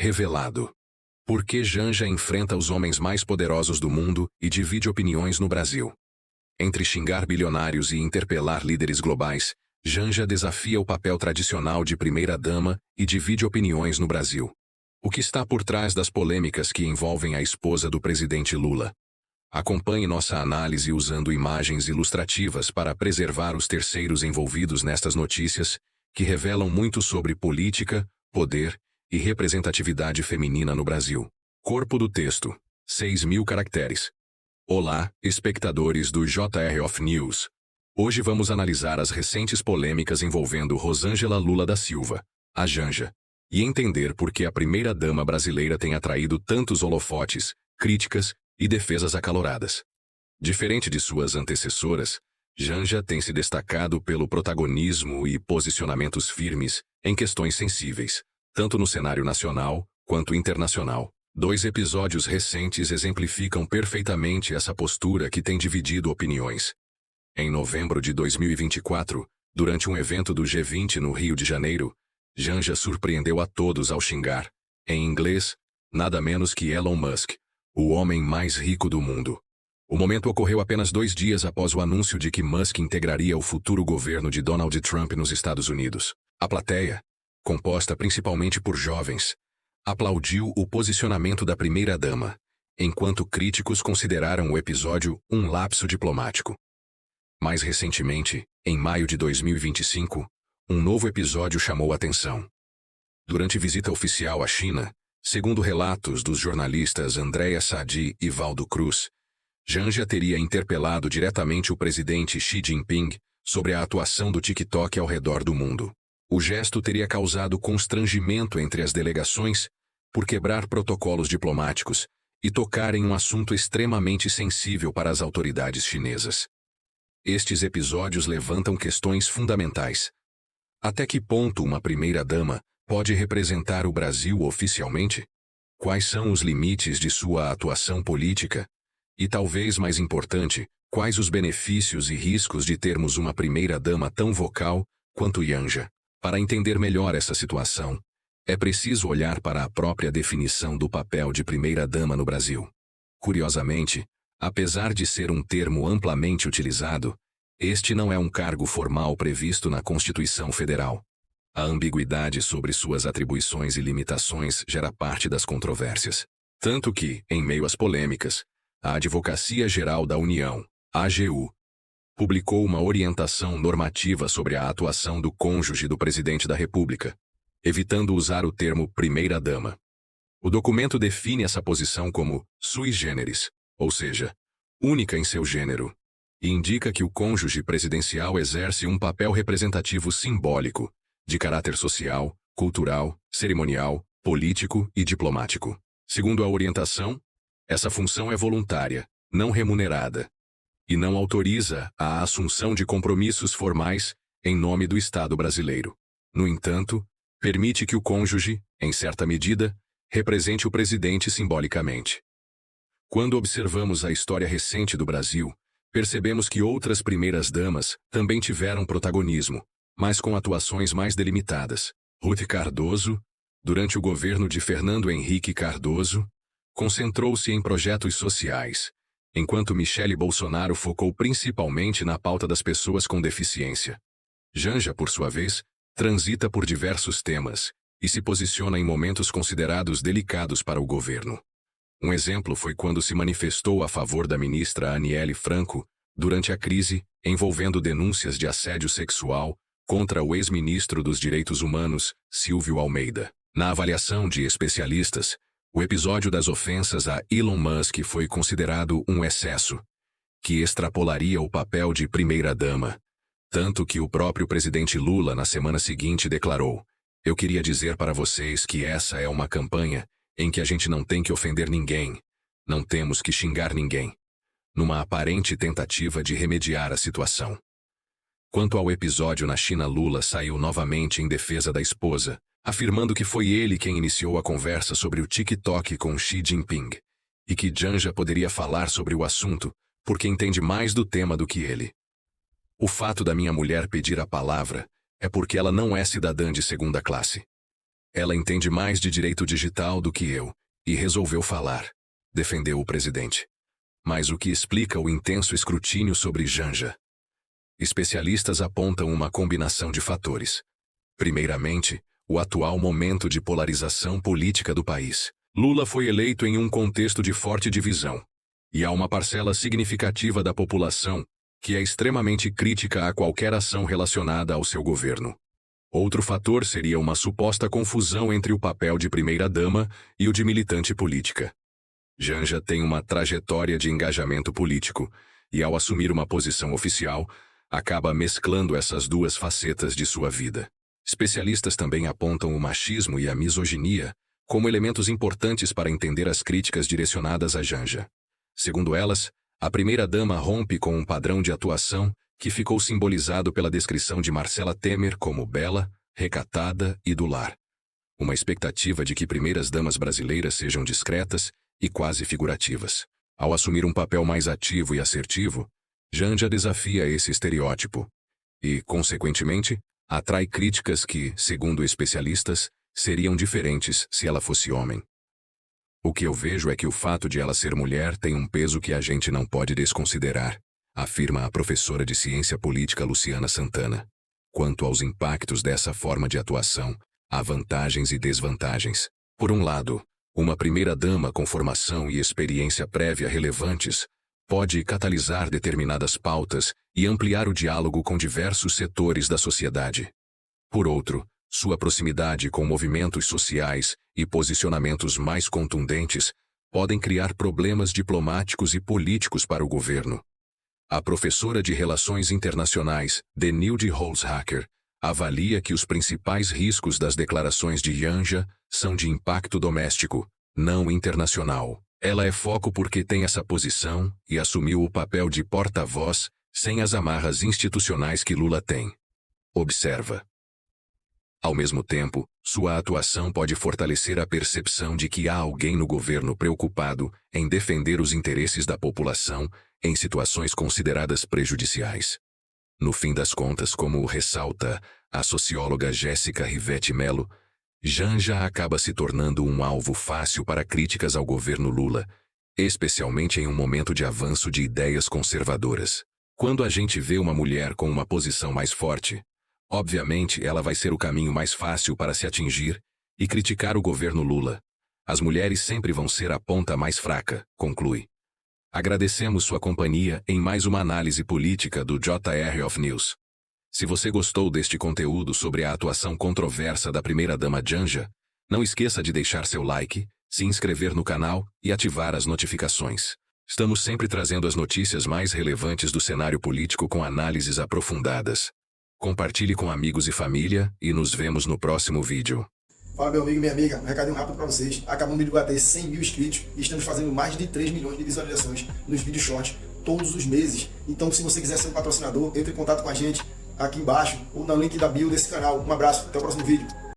Revelado. Por que Janja enfrenta os homens mais poderosos do mundo e divide opiniões no Brasil? Entre xingar bilionários e interpelar líderes globais, Janja desafia o papel tradicional de primeira-dama e divide opiniões no Brasil. O que está por trás das polêmicas que envolvem a esposa do presidente Lula? Acompanhe nossa análise usando imagens ilustrativas para preservar os terceiros envolvidos nestas notícias, que revelam muito sobre política, poder e representatividade feminina no Brasil. Corpo do texto: 6.000 caracteres. Olá, espectadores do JR of News. Hoje vamos analisar as recentes polêmicas envolvendo Rosângela Lula da Silva, a Janja, e entender por que a primeira-dama brasileira tem atraído tantos holofotes, críticas e defesas acaloradas. Diferente de suas antecessoras, Janja tem se destacado pelo protagonismo e posicionamentos firmes em questões sensíveis, tanto no cenário nacional quanto internacional. 2 episódios recentes exemplificam perfeitamente essa postura que tem dividido opiniões. Em novembro de 2024, durante um evento do G20 no Rio de Janeiro, Janja surpreendeu a todos ao xingar, em inglês, nada menos que Elon Musk, o homem mais rico do mundo. O momento ocorreu apenas 2 dias após o anúncio de que Musk integraria o futuro governo de Donald Trump nos Estados Unidos. A plateia, composta principalmente por jovens, aplaudiu o posicionamento da primeira-dama, enquanto críticos consideraram o episódio um lapso diplomático. Mais recentemente, em maio de 2025, um novo episódio chamou a atenção. Durante visita oficial à China, segundo relatos dos jornalistas Andréa Sadi e Valdo Cruz, Janja teria interpelado diretamente o presidente Xi Jinping sobre a atuação do TikTok ao redor do mundo. O gesto teria causado constrangimento entre as delegações por quebrar protocolos diplomáticos e tocar em um assunto extremamente sensível para as autoridades chinesas. Estes episódios levantam questões fundamentais. Até que ponto uma primeira-dama pode representar o Brasil oficialmente? Quais são os limites de sua atuação política? E talvez mais importante, quais os benefícios e riscos de termos uma primeira-dama tão vocal quanto Janja? Para entender melhor essa situação, é preciso olhar para a própria definição do papel de primeira-dama no Brasil. Curiosamente, apesar de ser um termo amplamente utilizado, este não é um cargo formal previsto na Constituição Federal. A ambiguidade sobre suas atribuições e limitações gera parte das controvérsias. Tanto que, em meio às polêmicas, a Advocacia Geral da União, AGU, publicou uma orientação normativa sobre a atuação do cônjuge do presidente da República, evitando usar o termo primeira-dama. O documento define essa posição como sui generis, ou seja, única em seu gênero, e indica que o cônjuge presidencial exerce um papel representativo simbólico, de caráter social, cultural, cerimonial, político e diplomático. Segundo a orientação, essa função é voluntária, não remunerada, e não autoriza a assunção de compromissos formais em nome do Estado brasileiro. No entanto, permite que o cônjuge, em certa medida, represente o presidente simbolicamente. Quando observamos a história recente do Brasil, percebemos que outras primeiras-damas também tiveram protagonismo, mas com atuações mais delimitadas. Ruth Cardoso, durante o governo de Fernando Henrique Cardoso, concentrou-se em projetos sociais, enquanto Michele Bolsonaro focou principalmente na pauta das pessoas com deficiência. Janja, por sua vez, transita por diversos temas e se posiciona em momentos considerados delicados para o governo. Um exemplo foi quando se manifestou a favor da ministra Aniele Franco durante a crise envolvendo denúncias de assédio sexual contra o ex-ministro dos Direitos Humanos, Silvio Almeida. Na avaliação de especialistas, o episódio das ofensas a Elon Musk foi considerado um excesso, que extrapolaria o papel de primeira-dama, tanto que o próprio presidente Lula na semana seguinte declarou: "Eu queria dizer para vocês que essa é uma campanha em que a gente não tem que ofender ninguém, não temos que xingar ninguém", numa aparente tentativa de remediar a situação. Quanto ao episódio na China, Lula saiu novamente em defesa da esposa, afirmando que foi ele quem iniciou a conversa sobre o TikTok com Xi Jinping, e que Janja poderia falar sobre o assunto porque entende mais do tema do que ele. O fato da minha mulher pedir a palavra é porque ela não é cidadã de segunda classe. Ela entende mais de direito digital do que eu, e resolveu falar, defendeu o presidente. Mas o que explica o intenso escrutínio sobre Janja? Especialistas apontam uma combinação de fatores. Primeiramente, o atual momento de polarização política do país. Lula foi eleito em um contexto de forte divisão, e há uma parcela significativa da população que é extremamente crítica a qualquer ação relacionada ao seu governo. Outro fator seria uma suposta confusão entre o papel de primeira-dama e o de militante política. Janja tem uma trajetória de engajamento político, e ao assumir uma posição oficial, acaba mesclando essas duas facetas de sua vida. Especialistas também apontam o machismo e a misoginia como elementos importantes para entender as críticas direcionadas a Janja. Segundo elas, a primeira-dama rompe com um padrão de atuação que ficou simbolizado pela descrição de Marcela Temer como bela, recatada e do lar. Uma expectativa de que primeiras-damas brasileiras sejam discretas e quase figurativas. Ao assumir um papel mais ativo e assertivo, Janja desafia esse estereótipo e, consequentemente, atrai críticas que, segundo especialistas, seriam diferentes se ela fosse homem. O que eu vejo é que o fato de ela ser mulher tem um peso que a gente não pode desconsiderar, afirma a professora de ciência política Luciana Santana. Quanto aos impactos dessa forma de atuação, há vantagens e desvantagens. Por um lado, uma primeira-dama com formação e experiência prévia relevantes pode catalisar determinadas pautas e ampliar o diálogo com diversos setores da sociedade. Por outro, sua proximidade com movimentos sociais e posicionamentos mais contundentes podem criar problemas diplomáticos e políticos para o governo. A professora de Relações Internacionais, Denilde Holzhacker, avalia que os principais riscos das declarações de Janja são de impacto doméstico, não internacional. Ela é foco porque tem essa posição e assumiu o papel de porta-voz sem as amarras institucionais que Lula tem. Observa. Ao mesmo tempo, sua atuação pode fortalecer a percepção de que há alguém no governo preocupado em defender os interesses da população em situações consideradas prejudiciais. No fim das contas, como ressalta a socióloga Jéssica Rivete Mello, Janja acaba se tornando um alvo fácil para críticas ao governo Lula, especialmente em um momento de avanço de ideias conservadoras. Quando a gente vê uma mulher com uma posição mais forte, obviamente ela vai ser o caminho mais fácil para se atingir e criticar o governo Lula. As mulheres sempre vão ser a ponta mais fraca, conclui. Agradecemos sua companhia em mais uma análise política do JR of News. Se você gostou deste conteúdo sobre a atuação controversa da primeira-dama Janja, não esqueça de deixar seu like, se inscrever no canal e ativar as notificações. Estamos sempre trazendo as notícias mais relevantes do cenário político com análises aprofundadas. Compartilhe com amigos e família e nos vemos no próximo vídeo. Fala, meu amigo e minha amiga, um recadinho rápido para vocês. Acabamos de bater 100 mil inscritos e estamos fazendo mais de 3 milhões de visualizações nos vídeos shorts todos os meses. Então, se você quiser ser um patrocinador, entre em contato com a gente aqui embaixo ou no link da bio desse canal. Um abraço, até o próximo vídeo.